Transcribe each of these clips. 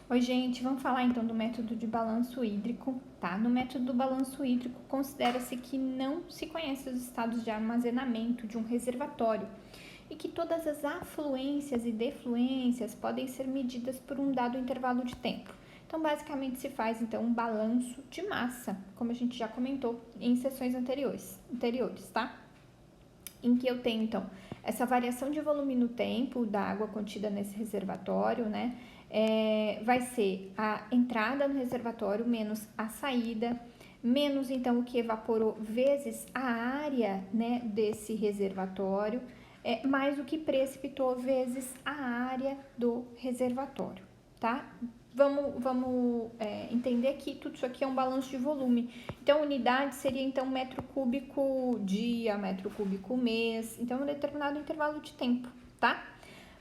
Oi, gente, vamos falar então do método de balanço hídrico, tá? No método do balanço hídrico, considera-se que não se conhece os estados de armazenamento de um reservatório e que todas as afluências e defluências podem ser medidas por um dado intervalo de tempo. Então, basicamente, se faz então um balanço de massa, como a gente já comentou em sessões anteriores, tá? Em que eu tenho então essa variação de volume no tempo da água contida nesse reservatório, né? Vai ser a entrada no reservatório menos a saída, menos então o que evaporou vezes a área, né, desse reservatório, mais o que precipitou vezes a área do reservatório, tá? Vamos entender que tudo isso aqui é um balanço de volume. Então, unidade seria então metro cúbico dia, metro cúbico mês, então um determinado intervalo de tempo, tá?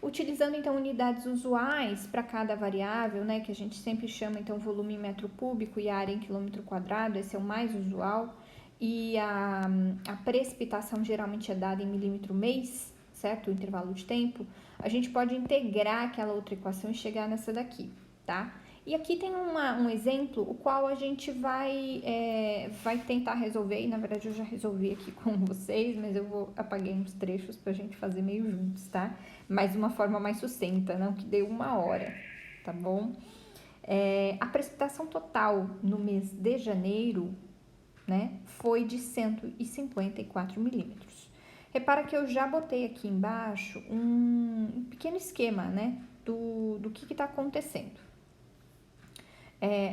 Utilizando então unidades usuais para cada variável, né, que a gente sempre chama então volume em metro cúbico e área em quilômetro quadrado, esse é o mais usual, e a precipitação geralmente é dada em milímetro mês, certo? O intervalo de tempo, a gente pode integrar aquela outra equação e chegar nessa daqui, tá? E aqui tem um exemplo, o qual a gente vai tentar resolver, e na verdade eu já resolvi aqui com vocês, mas eu apaguei uns trechos pra gente fazer meio juntos, tá? Mas de uma forma mais sucinta, não que dê 1 hora, tá bom? A precipitação total no mês de janeiro, né, foi de 154 milímetros. Repara que eu já botei aqui embaixo um pequeno esquema, né, do que está acontecendo.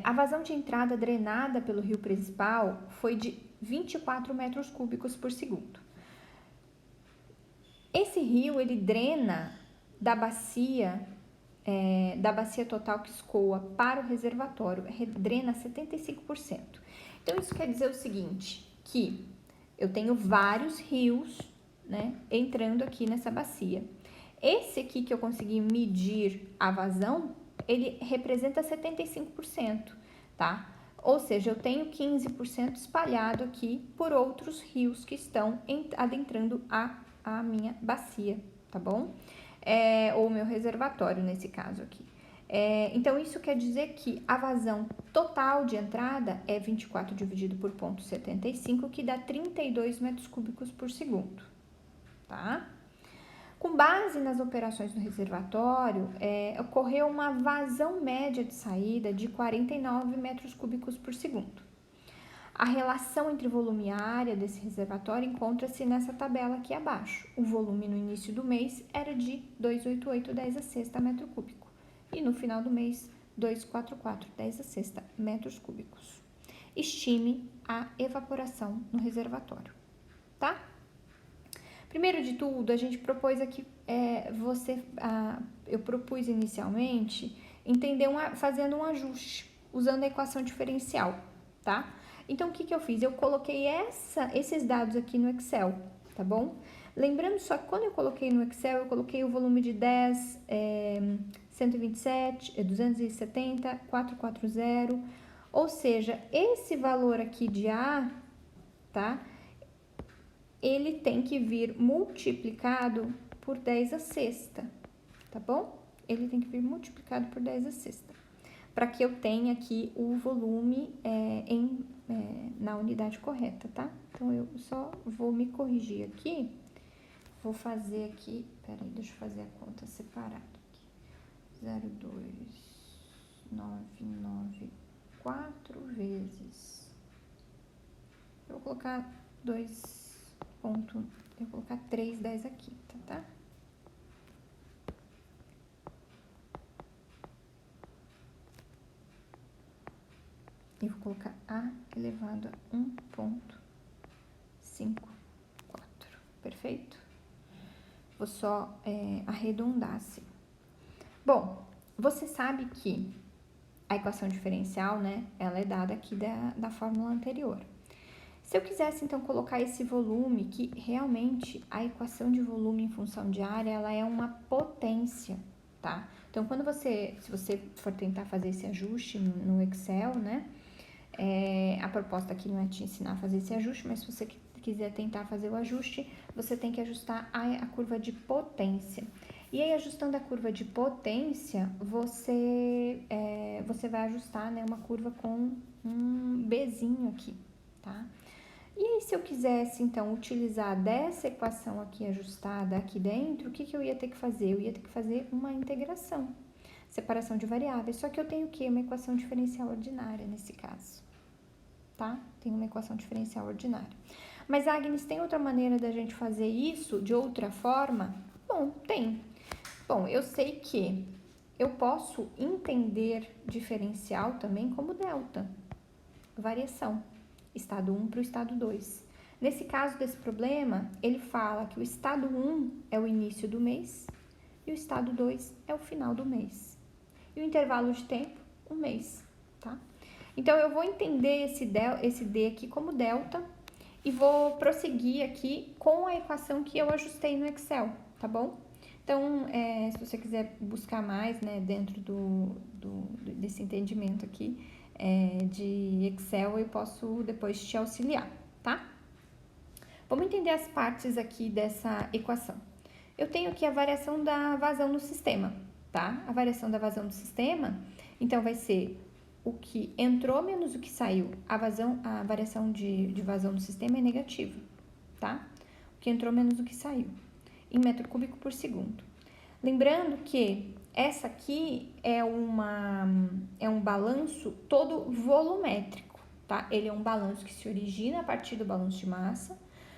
A vazão de entrada drenada pelo rio principal foi de 24 metros cúbicos por segundo. Esse rio, ele drena da bacia total que escoa para o reservatório, drena 75%. Então, isso quer dizer o seguinte, que eu tenho vários rios, né, entrando aqui nessa bacia. Esse aqui que eu consegui medir a vazão, ele representa 75%, tá? Ou seja, eu tenho 15% espalhado aqui por outros rios que estão adentrando a minha bacia, tá bom? Ou meu reservatório nesse caso aqui. Então, isso quer dizer que a vazão total de entrada é 24 dividido por 0,75, que dá 32 metros cúbicos por segundo, tá? Com base nas operações do reservatório, ocorreu uma vazão média de saída de 49 metros cúbicos por segundo. A relação entre volume e área desse reservatório encontra-se nessa tabela aqui abaixo. O volume no início do mês era de 288,10 a sexta metro cúbico e no final do mês 244,10 a sexta metros cúbicos. Estime a evaporação no reservatório, tá? Primeiro de tudo, a gente propôs aqui, eu propus inicialmente fazendo um ajuste, usando a equação diferencial, tá? Então, o que eu fiz? Eu coloquei esses dados aqui no Excel, tá bom? Lembrando só que quando eu coloquei no Excel, eu coloquei o volume de 10, 127, 270, 440, ou seja, esse valor aqui de A, tá? Ele tem que vir multiplicado por 10 a sexta, tá bom? Ele tem que vir multiplicado por 10 a sexta, para que eu tenha aqui o volume na unidade correta, tá? Então, eu só vou me corrigir aqui, vou fazer aqui, peraí, deixa eu fazer a conta separada aqui, 0,2994 vezes, eu vou colocar 2 ponto, eu vou colocar 3,10 aqui, tá? E vou colocar A elevado a 1,54, perfeito? Vou só arredondar assim. Bom, você sabe que a equação diferencial, né, ela é dada aqui da fórmula anterior. Se eu quisesse, então, colocar esse volume, que realmente a equação de volume em função de área, ela é uma potência, tá? Então, se você for tentar fazer esse ajuste no Excel, né? A proposta aqui não é te ensinar a fazer esse ajuste, mas se você quiser tentar fazer o ajuste, você tem que ajustar a curva de potência. E aí, ajustando a curva de potência, você vai ajustar, né, uma curva com um Bzinho aqui, tá? E aí, se eu quisesse, então, utilizar dessa equação aqui ajustada aqui dentro, o que eu ia ter que fazer? Eu ia ter que fazer uma integração, separação de variáveis, só que eu tenho o quê? Uma equação diferencial ordinária nesse caso, tá? Tem uma equação diferencial ordinária. Mas, Agnes, tem outra maneira da gente fazer isso de outra forma? Bom, tem. Bom, eu sei que eu posso entender diferencial também como delta, variação, estado 1 para o estado 2. Nesse caso desse problema, ele fala que o estado 1 é o início do mês e o estado 2 é o final do mês. E o intervalo de tempo, um mês, tá? Então, eu vou entender esse D aqui como delta e vou prosseguir aqui com a equação que eu ajustei no Excel, tá bom? Então, se você quiser buscar mais, né, dentro desse entendimento aqui de Excel, eu posso depois te auxiliar, tá? Vamos entender as partes aqui dessa equação. Eu tenho aqui a variação da vazão no sistema, tá? A variação da vazão do sistema, então, vai ser o que entrou menos o que saiu. A variação de vazão do sistema é negativa, tá? O que entrou menos o que saiu, em metro cúbico por segundo. Lembrando que essa aqui é um balanço todo volumétrico, tá? Ele é um balanço que se origina a partir do balanço de massa,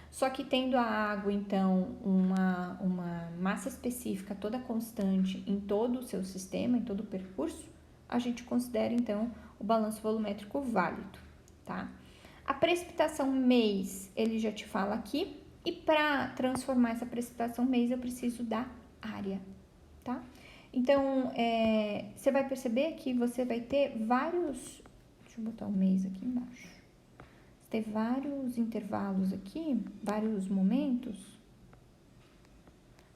só que tendo a água, então, uma massa específica toda constante em todo o seu sistema, em todo o percurso, a gente considera, então, o balanço volumétrico válido, tá? A precipitação mês, ele já te fala aqui, e para transformar essa precipitação mês, eu preciso da área, tá? Então, você vai perceber que você vai ter vários... Deixa eu botar o mês aqui embaixo. Você tem vários intervalos aqui, vários momentos,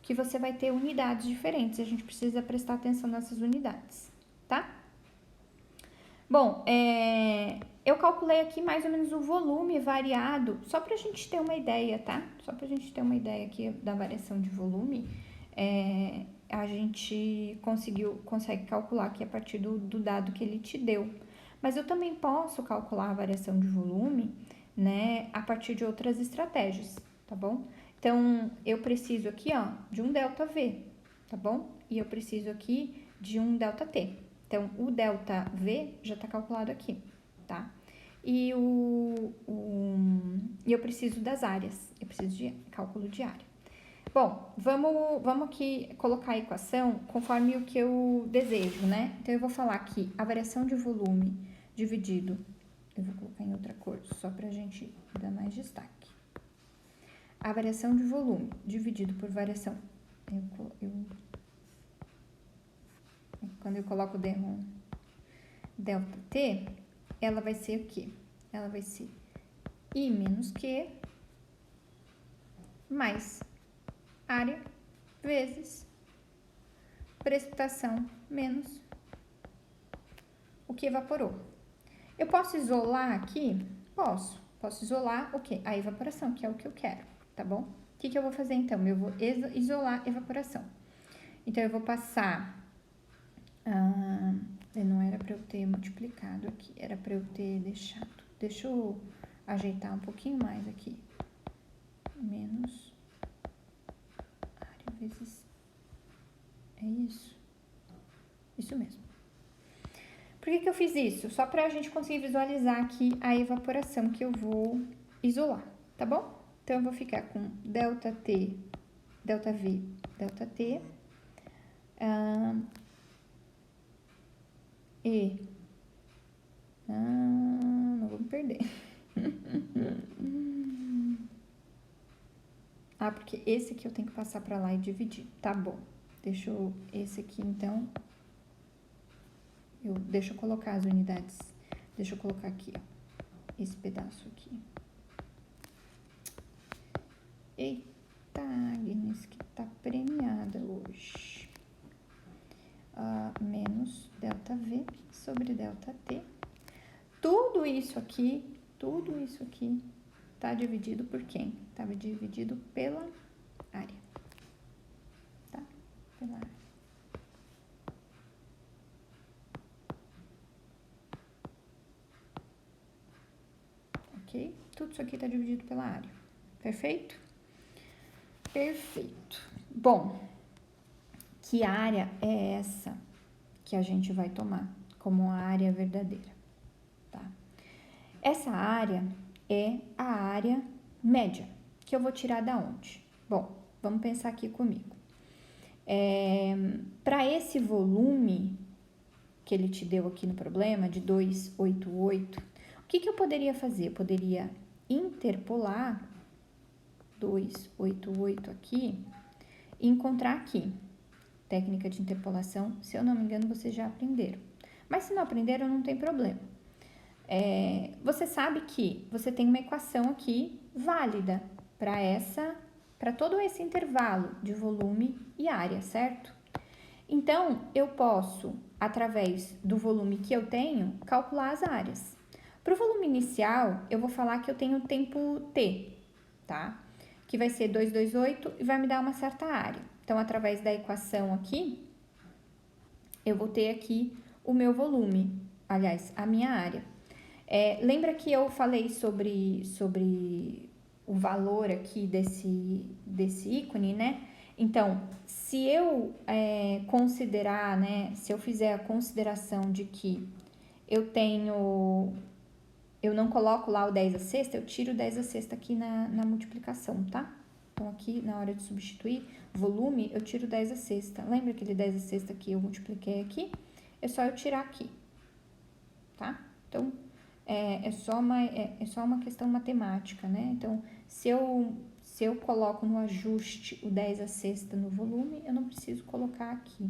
que você vai ter unidades diferentes. A gente precisa prestar atenção nessas unidades, tá? Bom, eu calculei aqui mais ou menos o volume variado, só pra gente ter uma ideia, tá? Só pra gente ter uma ideia aqui da variação de volume, a gente consegue calcular aqui a partir do dado que ele te deu. Mas eu também posso calcular a variação de volume, né, a partir de outras estratégias, tá bom? Então, eu preciso aqui, ó, de um ΔV, tá bom? E eu preciso aqui de um ΔT. Então, o ΔV já está calculado aqui, tá? E eu preciso das áreas, eu preciso de cálculo de área. Bom, vamos aqui colocar a equação conforme o que eu desejo, né? Então, eu vou falar aqui a variação de volume dividido, eu vou colocar em outra cor, só pra gente dar mais destaque. A variação de volume dividido por variação, quando eu coloco o ΔT, ela vai ser o quê? Ela vai ser I menos Q mais área vezes precipitação menos o que evaporou. Eu posso isolar aqui? Posso. Posso isolar o quê? A evaporação, que é o que eu quero, tá bom? O que eu vou fazer então? Eu vou isolar a evaporação. Então, eu vou passar... não era para eu ter multiplicado aqui, era para eu ter deixado. Deixa eu ajeitar um pouquinho mais aqui. Menos área vezes... É isso? Isso mesmo. Por que eu fiz isso? Só para a gente conseguir visualizar aqui a evaporação que eu vou isolar, tá bom? Então, eu vou ficar com ΔT, ΔV, ΔT... não vou me perder. Porque esse aqui eu tenho que passar pra lá e dividir. Tá bom. Deixa eu... Esse aqui, então... Deixa eu colocar as unidades. Deixa eu colocar aqui, ó. Esse pedaço aqui. Eita, Agnes, que tá premiada hoje. Menos ΔV sobre ΔT. Tudo isso aqui tá dividido por quem? Tá dividido pela área, tá? Pela ok? Tudo isso aqui está dividido pela área, perfeito? Perfeito. Bom, que área é essa que a gente vai tomar como a área verdadeira, tá? Essa área é a área média, que eu vou tirar da onde? Bom, vamos pensar aqui comigo. Para esse volume que ele te deu aqui no problema, de 288, o que eu poderia fazer? Eu poderia interpolar 288 aqui e encontrar aqui. Técnica de interpolação, se eu não me engano, vocês já aprenderam. Mas se não aprenderam, não tem problema. Você sabe que você tem uma equação aqui válida para todo esse intervalo de volume e área, certo? Então, eu posso, através do volume que eu tenho, calcular as áreas. Para o volume inicial, eu vou falar que eu tenho tempo T, tá? Que vai ser 228 e vai me dar uma certa área. Então, através da equação aqui, eu vou ter aqui o meu volume, aliás, a minha área. Lembra que eu falei sobre o valor aqui desse ícone, né? Então, se eu considerar, né? Se eu fizer a consideração de que eu não coloco lá o 10 a sexta, eu tiro o 10 a sexta aqui na multiplicação, tá? Então, aqui, na hora de substituir volume, eu tiro 10 a sexta. Lembra aquele 10 a sexta que eu multipliquei aqui? É só eu tirar aqui, tá? Então, é só uma questão matemática, né? Então, se eu coloco no ajuste o 10 a sexta no volume, eu não preciso colocar aqui.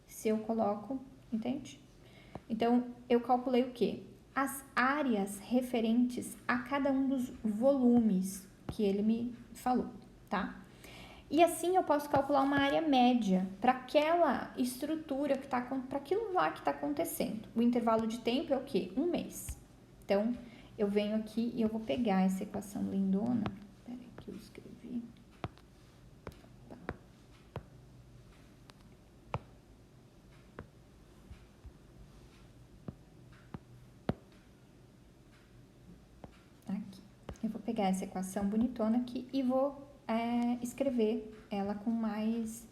Se eu coloco, entende? Então, eu calculei o quê? As áreas referentes a cada um dos volumes que ele me falou, tá? E assim eu posso calcular uma área média para aquela estrutura que está, para aquilo lá que está acontecendo. O intervalo de tempo é o quê? 1 mês. Então, eu venho aqui e eu vou pegar essa equação lindona. Peraí que eu escrevi. Aqui. Eu vou pegar essa equação bonitona aqui e vou escrever ela com mais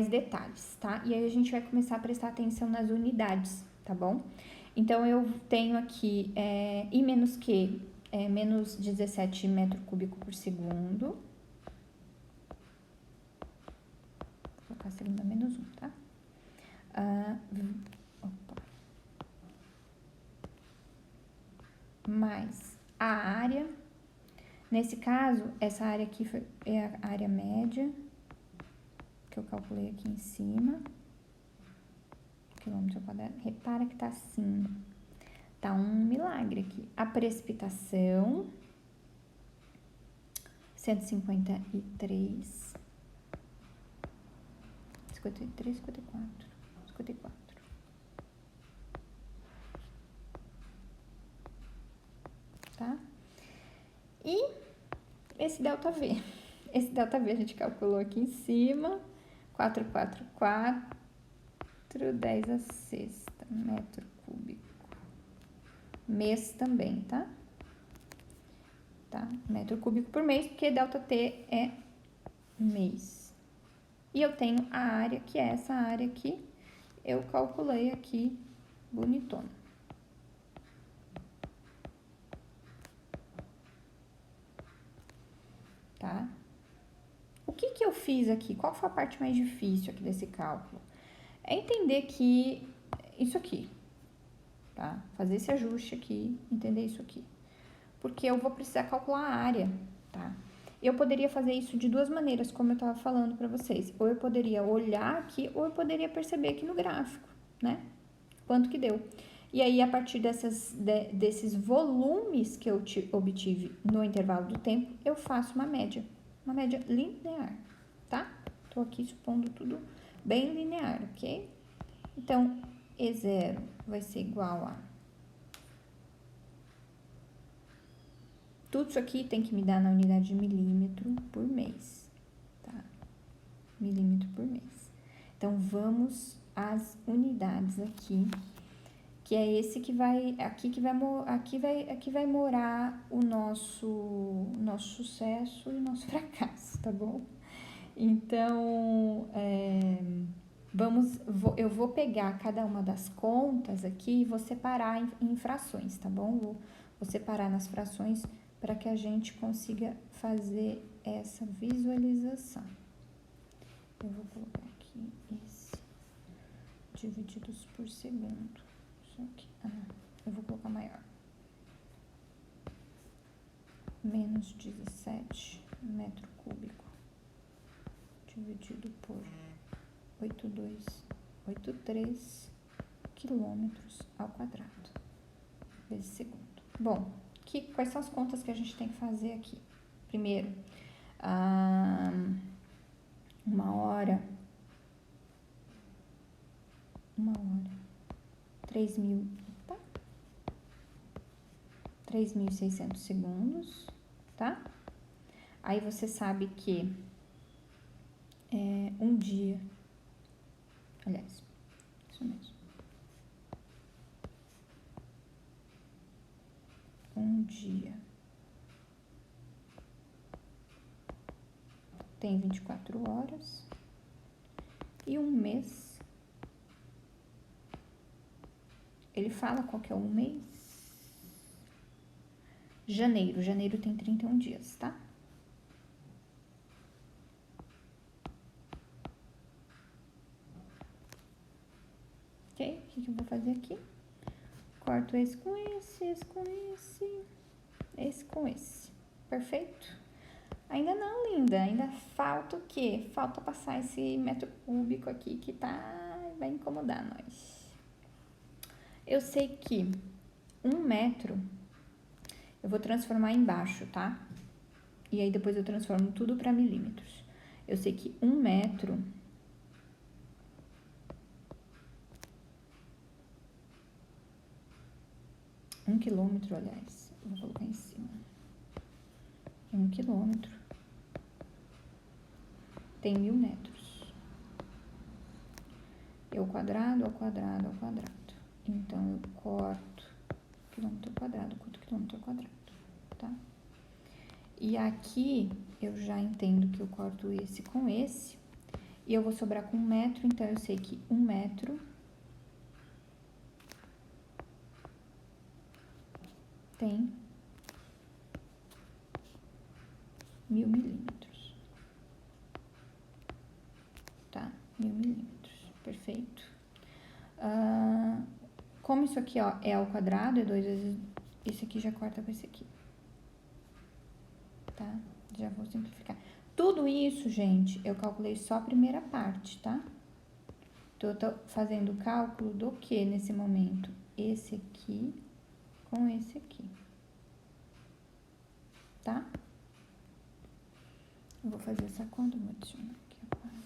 detalhes, tá? E aí a gente vai começar a prestar atenção nas unidades, tá bom? Então, eu tenho aqui I menos Q menos 17 metro cúbico por segundo. Vou colocar a segunda menos 1, tá? Mais a área. Nesse caso, essa área aqui é a área média, que eu calculei aqui em cima. Quilômetro ao quadrado. Repara que tá assim. Tá um milagre aqui. A precipitação, 153, 53, 54. Tá? E esse ΔV. Esse ΔV a gente calculou aqui em cima. 444, 10 a sexta, metro cúbico. Mês também, tá? Tá? Metro cúbico por mês, porque ΔT é mês. E eu tenho a área, que é essa área aqui. Eu calculei aqui, bonitona. Tá? O que eu fiz aqui? Qual foi a parte mais difícil aqui desse cálculo? É entender que isso aqui, tá? Fazer esse ajuste aqui, entender isso aqui. Porque eu vou precisar calcular a área, tá? Eu poderia fazer isso de duas maneiras, como eu estava falando para vocês. Ou eu poderia olhar aqui, ou eu poderia perceber aqui no gráfico, né? Quanto que deu. E aí, a partir desses volumes que eu obtive no intervalo do tempo, eu faço uma média linear, tá? Tô aqui supondo tudo bem linear, ok? Então, E0 vai ser igual a... Tudo isso aqui tem que me dar na unidade de milímetro por mês, tá? Milímetro por mês. Então, vamos às unidades aqui, que é esse que vai, aqui vai morar o nosso sucesso e o nosso fracasso, tá bom? Então, eu vou pegar cada uma das contas aqui e vou separar em frações, tá bom? Vou separar nas frações para que a gente consiga fazer essa visualização. Eu vou colocar aqui esse divididos por segundo. Isso aqui, eu vou colocar maior. Menos 17 metro cúbico dividido por 8283 quilômetros ao quadrado vezes segundo. Bom, quais são as contas que a gente tem que fazer aqui? Primeiro, uma hora, 3.600 segundos, tá? Aí você sabe que um dia, aliás, isso mesmo, um dia tem 24 horas e um mês, ele fala qual que é o mês. Janeiro tem 31 dias, tá? Ok? O que eu vou fazer aqui? Corto esse com esse, esse com esse, esse com esse. Perfeito? Ainda não, linda. Ainda falta o quê? Falta passar esse metro cúbico aqui que vai incomodar nós. Eu sei que 1 metro eu vou transformar embaixo, tá? E aí depois eu transformo tudo para milímetros. Eu sei que 1 metro... 1 quilômetro, aliás. Vou colocar em cima. 1 quilômetro tem 1000 metros. E ao quadrado, ao quadrado, ao quadrado. Então, eu corto quilômetro ao quadrado, corto quilômetro ao quadrado, tá? E aqui, eu já entendo que eu corto esse com esse. E eu vou sobrar com 1 metro, então eu sei que 1 metro tem 1000 milímetros. Tá? 1000 milímetros. Perfeito. Como isso aqui, ó, é ao quadrado, é 2 vezes... Esse aqui já corta com esse aqui. Tá? Já vou simplificar. Tudo isso, gente, eu calculei só a primeira parte, tá? Então, eu tô fazendo o cálculo do que nesse momento? Esse aqui com esse aqui. Tá? Eu vou fazer essa conta, vou adicionar aqui a página.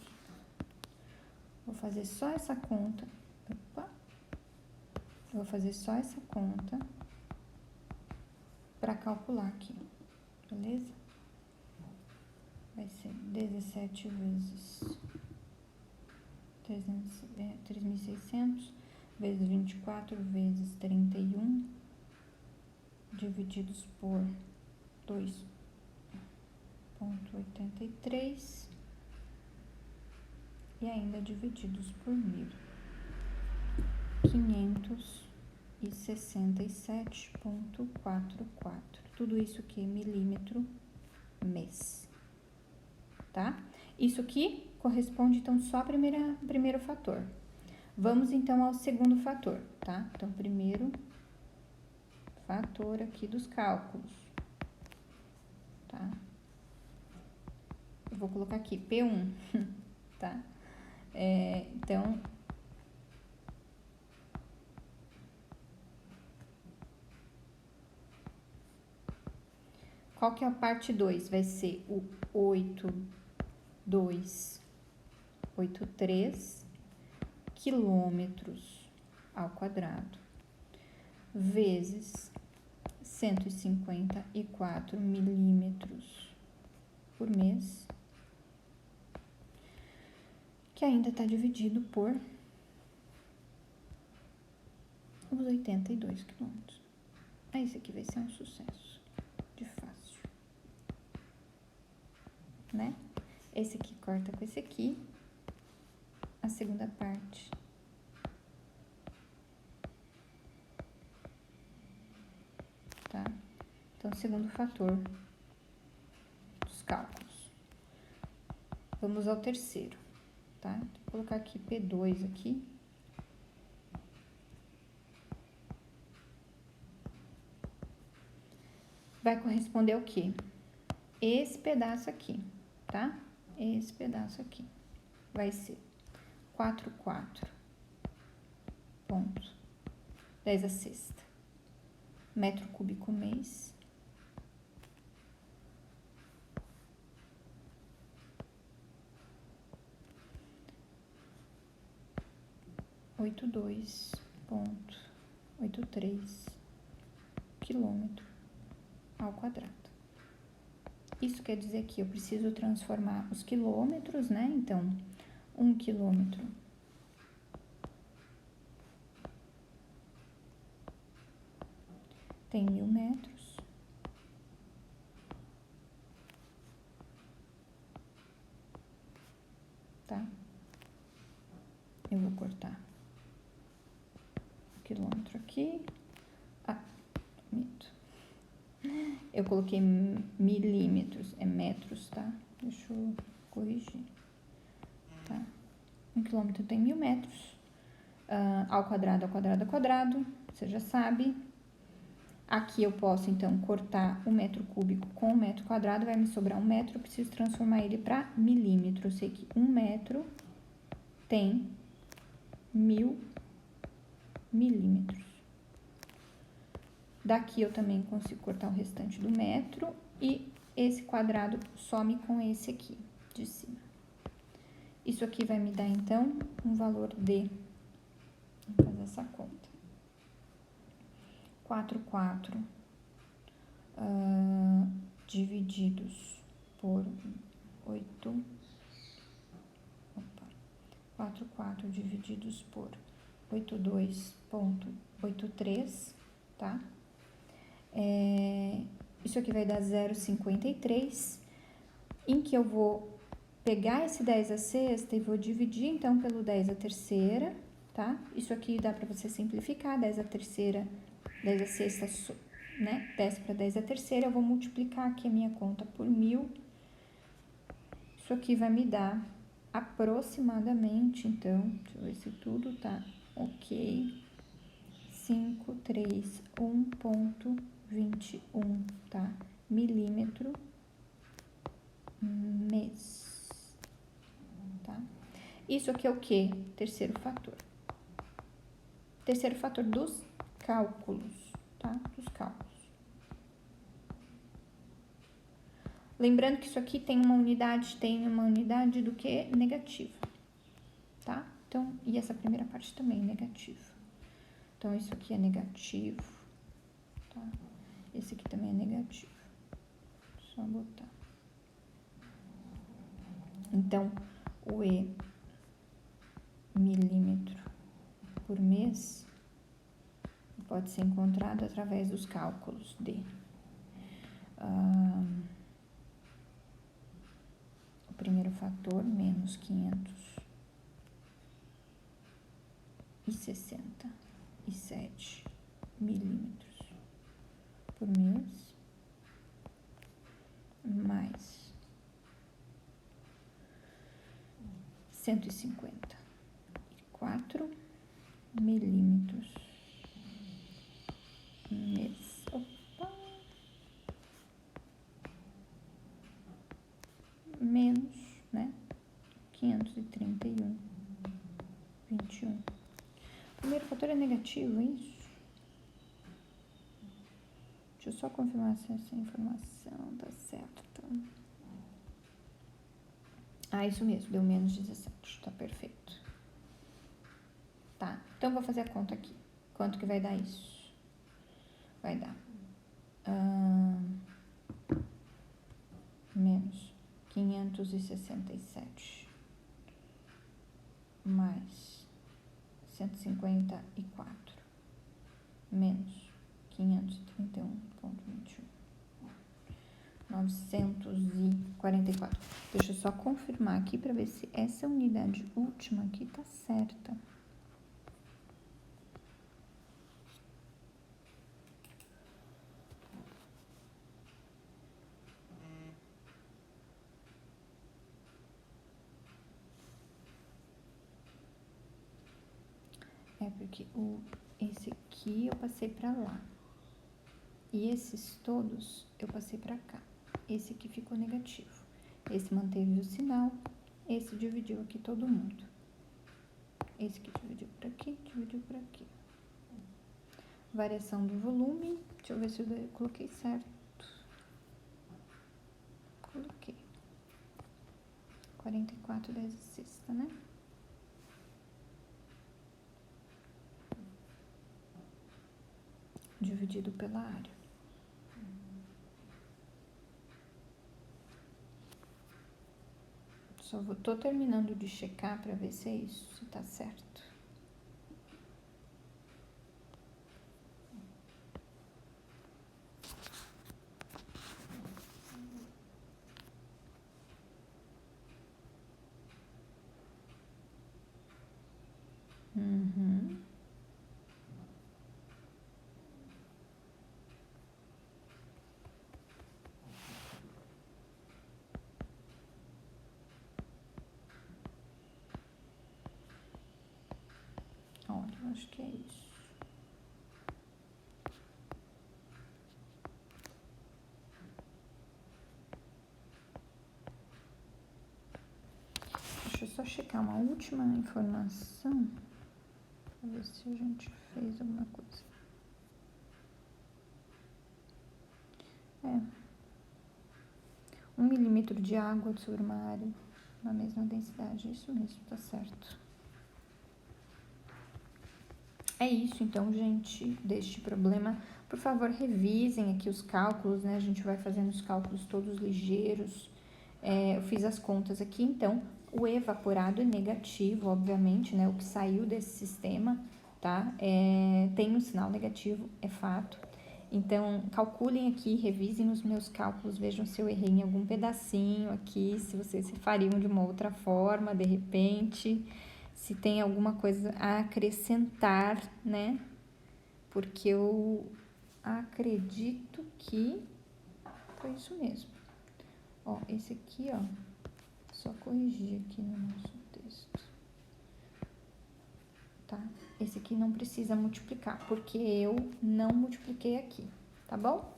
Vou fazer só essa conta. Opa! Eu vou fazer só essa conta para calcular aqui, beleza? Vai ser 17 vezes 3.600 vezes 24 vezes 31 divididos por 2,83 e ainda divididos por 1.567,44. Tudo isso aqui milímetro mês, tá? Isso aqui corresponde, então, só ao primeiro fator. Vamos, então, ao segundo fator, tá? Então, primeiro fator aqui dos cálculos, tá? Eu vou colocar aqui P1, tá? Então, qual que é a parte 2? Vai ser o 8,283 quilômetros ao quadrado vezes 154 milímetros por mês, que ainda está dividido por os 82 quilômetros. Esse aqui vai ser um sucesso de fácil, né? Esse aqui corta com esse aqui, a segunda parte. Tá? Então, segundo fator dos cálculos. Vamos ao terceiro, tá? Vou colocar aqui P2 aqui. Vai corresponder ao quê? Esse pedaço aqui, tá? Esse pedaço aqui vai ser 44 ponto 10 a sexta metro cúbico mês. Oito dois ponto 83 quilômetro ao quadrado. Isso quer dizer que eu preciso transformar os quilômetros, né? Então, 1 quilômetro tem 1000 metros. Tá? Eu vou cortar o quilômetro aqui. Mito. Eu coloquei milímetros, é metros, tá? Deixa eu corrigir. Tá? 1 quilômetro tem 1000 metros. Ao quadrado, você já sabe. Aqui eu posso, então, cortar o metro cúbico com o metro quadrado, vai me sobrar 1 metro, eu preciso transformar ele para milímetro. Eu sei que 1 metro tem 1000 milímetros. Daqui eu também consigo cortar o restante do metro e esse quadrado some com esse aqui de cima. Isso aqui vai me dar, então, um valor de... Vou fazer essa conta. 44 divididos por 8... 44 divididos por 82,83, tá? Isso aqui vai dar 0,53, em que eu vou pegar esse 10 a sexta e vou dividir, então, pelo 10 a terceira, tá? Isso aqui dá pra você simplificar, 10 a terceira, 10 a sexta, né? 10 para 10 a terceira, eu vou multiplicar aqui a minha conta por 1000. Isso aqui vai me dar aproximadamente, então, deixa eu ver se tudo tá ok, 531,21, tá? Milímetro mês, tá? Isso aqui é o quê? Terceiro fator. Terceiro fator dos cálculos, tá? Dos cálculos. Lembrando que isso aqui tem uma unidade do que? Negativa, tá? Então, e essa primeira parte também é negativa. Então, isso aqui é negativo, tá? Esse aqui também é negativo. Só botar. Então, o E milímetro por mês pode ser encontrado através dos cálculos de o primeiro fator menos 567 milímetros por mês mais 154 milímetros mês. Opa. Menos, né? 531,21. O primeiro fator é negativo, é isso? Deixa eu só confirmar se essa informação tá certa. Isso mesmo, deu menos 17, tá perfeito. Tá, então vou fazer a conta aqui. Quanto que vai dar isso? Vai dar menos 567 mais 154 menos 531,21. 944. Deixa eu só confirmar aqui para ver se essa unidade última aqui tá certa. É porque esse aqui eu passei para lá. E esses todos eu passei para cá. Esse aqui ficou negativo. Esse manteve o sinal. Esse dividiu aqui todo mundo. Esse aqui dividiu por aqui, dividiu por aqui. Variação do volume. Deixa eu ver se eu coloquei certo. Coloquei. 44 vezes sexta, né? Dividido pela área. Tô terminando de checar para ver se é isso, se tá certo. Olha, eu acho que é isso. Deixa eu só checar uma última informação. Pra ver se a gente fez alguma coisa. 1 milímetro de água sobre uma área na mesma densidade. Isso mesmo, tá certo. É isso então, gente, deste problema. Por favor, revisem aqui os cálculos, né? A gente vai fazendo os cálculos todos ligeiros. Eu fiz as contas aqui, então, o evaporado é negativo, obviamente, né? O que saiu desse sistema, tá? Tem um sinal negativo, é fato. Então, calculem aqui, revisem os meus cálculos, vejam se eu errei em algum pedacinho aqui, se vocês fariam de uma outra forma, de repente, se tem alguma coisa a acrescentar, né? Porque eu acredito que foi isso mesmo. Ó, esse aqui, ó, só corrigir aqui no nosso texto, tá? Esse aqui não precisa multiplicar, porque eu não multipliquei aqui, tá bom?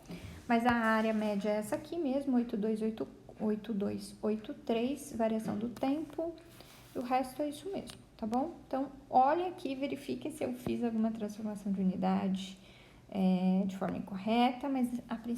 Mas a área média é essa aqui mesmo, 8283, variação do tempo, e o resto é isso mesmo, tá bom? Então, olhem aqui e verifiquem se eu fiz alguma transformação de unidade de forma incorreta, mas a princípio